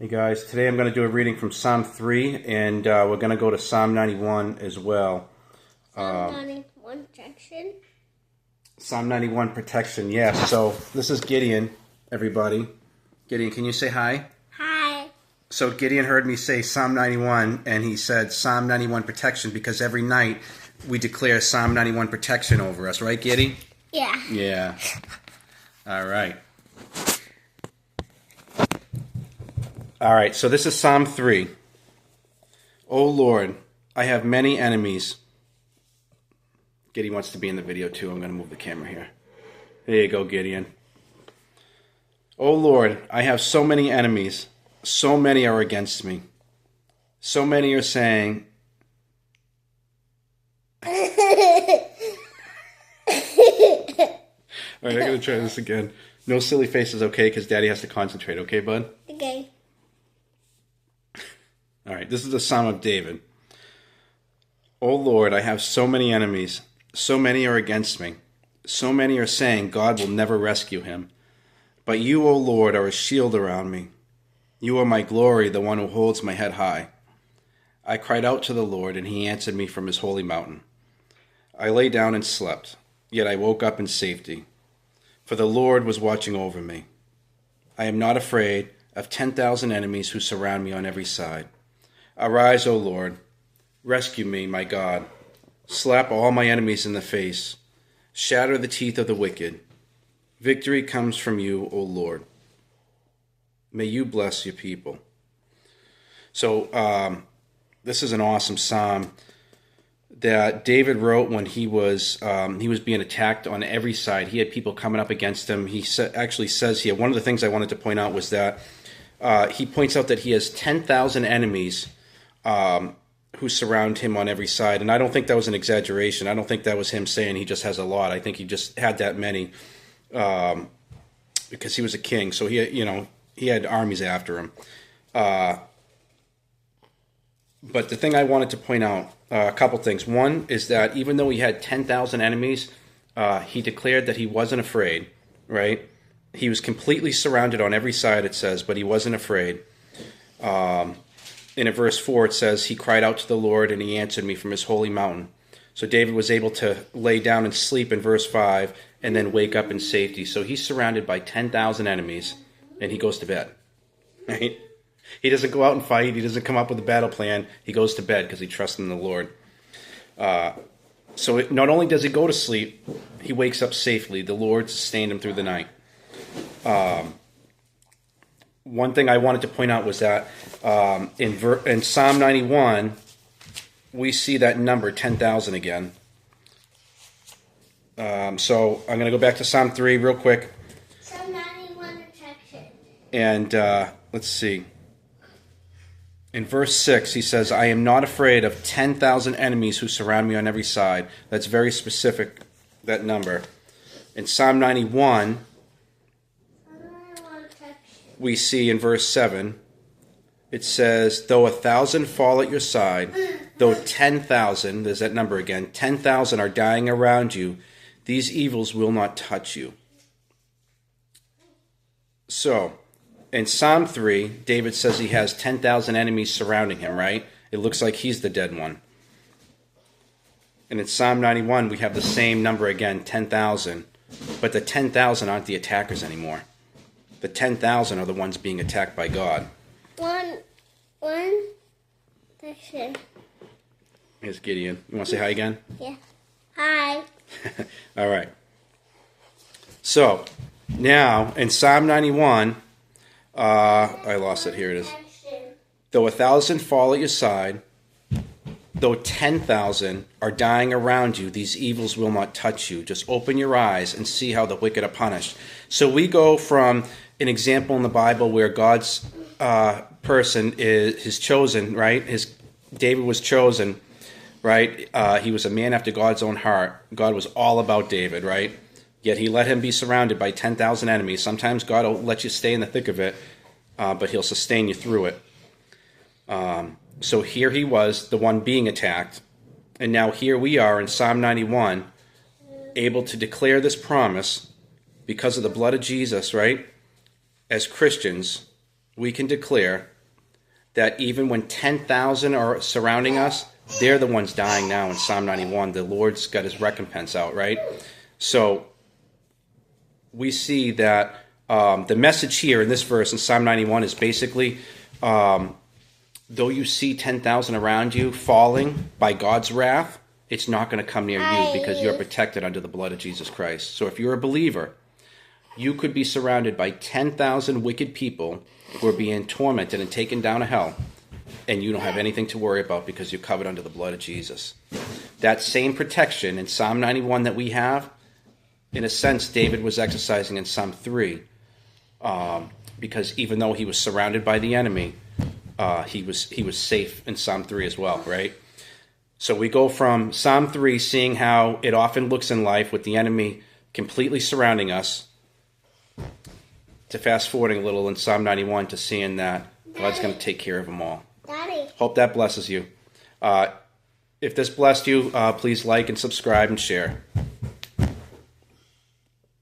Hey guys, today I'm going to do a reading from Psalm 3 and we're going to go to Psalm 91 as well. Psalm 91 protection. Psalm 91 protection, yes. So this is Gideon, everybody. Gideon, can you say hi? Hi. So Gideon heard me say Psalm 91 and he said Psalm 91 protection because every night we declare Psalm 91 protection over us, right Gideon? Yeah. Yeah. All right. All right, so this is Psalm 3. O Lord, I have many enemies. Gideon wants to be in the video too. I'm going to move the camera here. There you go, Gideon. O Lord, I have so many enemies. So many are against me. So many are saying... All right, I'm going to try this again. No silly faces, okay? Because Daddy has to concentrate, okay, bud? Okay. All right, this is the Psalm of David. O Lord, I have so many enemies. So many are against me. So many are saying God will never rescue him. But you, O Lord, are a shield around me. You are my glory, the one who holds my head high. I cried out to the Lord, and he answered me from his holy mountain. I lay down and slept, yet I woke up in safety. For the Lord was watching over me. I am not afraid of 10,000 enemies who surround me on every side. Arise, O Lord. Rescue me, my God. Slap all my enemies in the face. Shatter the teeth of the wicked. Victory comes from you, O Lord. May you bless your people. So this is an awesome psalm that David wrote when he was being attacked on every side. He had people coming up against him. He actually says here, one of the things I wanted to point out was that he points out that he has 10,000 enemies who surround him on every side. And I don't think that was an exaggeration. I don't think that was him saying he just has a lot. I think he just had that many because he was a king. So he had armies after him. But the thing I wanted to point out, a couple things. One is that even though he had 10,000 enemies, he declared that he wasn't afraid, right? He was completely surrounded on every side, it says, but he wasn't afraid. In verse 4, it says, he cried out to the Lord, and he answered me from his holy mountain. So David was able to lay down and sleep in verse 5 and then wake up in safety. So he's surrounded by 10,000 enemies, and he goes to bed, right? He doesn't go out and fight. He doesn't come up with a battle plan. He goes to bed because he trusts in the Lord. So not only does he go to sleep, he wakes up safely. The Lord sustained him through the night. One thing I wanted to point out was that in Psalm 91, we see that number 10,000 again. So I'm going to go back to Psalm 3 real quick. Psalm 91 protection. And let's see. In verse 6, he says, I am not afraid of 10,000 enemies who surround me on every side. That's very specific, that number. In Psalm 91, we see in verse 7, it says, though 1,000 fall at your side, though 10,000, there's that number again, 10,000 are dying around you, these evils will not touch you. So, in Psalm 3, David says he has 10,000 enemies surrounding him, right? It looks like he's the dead one. And in Psalm 91, we have the same number again, 10,000. But the 10,000 aren't the attackers anymore. The 10,000 are the ones being attacked by God. One section. Here's Gideon. You want to say hi again? Yeah. Hi. All right. So, now, in Psalm 91... I lost it. Here it is. Though 1,000 fall at your side, though 10,000 are dying around you, these evils will not touch you. Just open your eyes and see how the wicked are punished. So we go from an example in the Bible where God's person is chosen, right? David was chosen, right? He was a man after God's own heart. God was all about David, right? Yet he let him be surrounded by 10,000 enemies. Sometimes God will let you stay in the thick of it, but he'll sustain you through it. So here he was, the one being attacked. And now here we are in Psalm 91, able to declare this promise because of the blood of Jesus, right? As Christians, we can declare that even when 10,000 are surrounding us, they're the ones dying now in Psalm 91. The Lord's got his recompense out, right? So we see that the message here in this verse in Psalm 91 is basically, though you see 10,000 around you falling by God's wrath, it's not going to come near you because you're protected under the blood of Jesus Christ. So if you're a believer, you could be surrounded by 10,000 wicked people who are being tormented and taken down to hell, and you don't have anything to worry about because you're covered under the blood of Jesus. That same protection in Psalm 91 that we have, in a sense, David was exercising in Psalm 3, because even though he was surrounded by the enemy, he was safe in Psalm 3 as well, right? So we go from Psalm 3, seeing how it often looks in life with the enemy completely surrounding us, to fast forwarding a little in Psalm 91 to seeing that God's going to take care of them all. Daddy. Hope that blesses you. If this blessed you, please like and subscribe and share.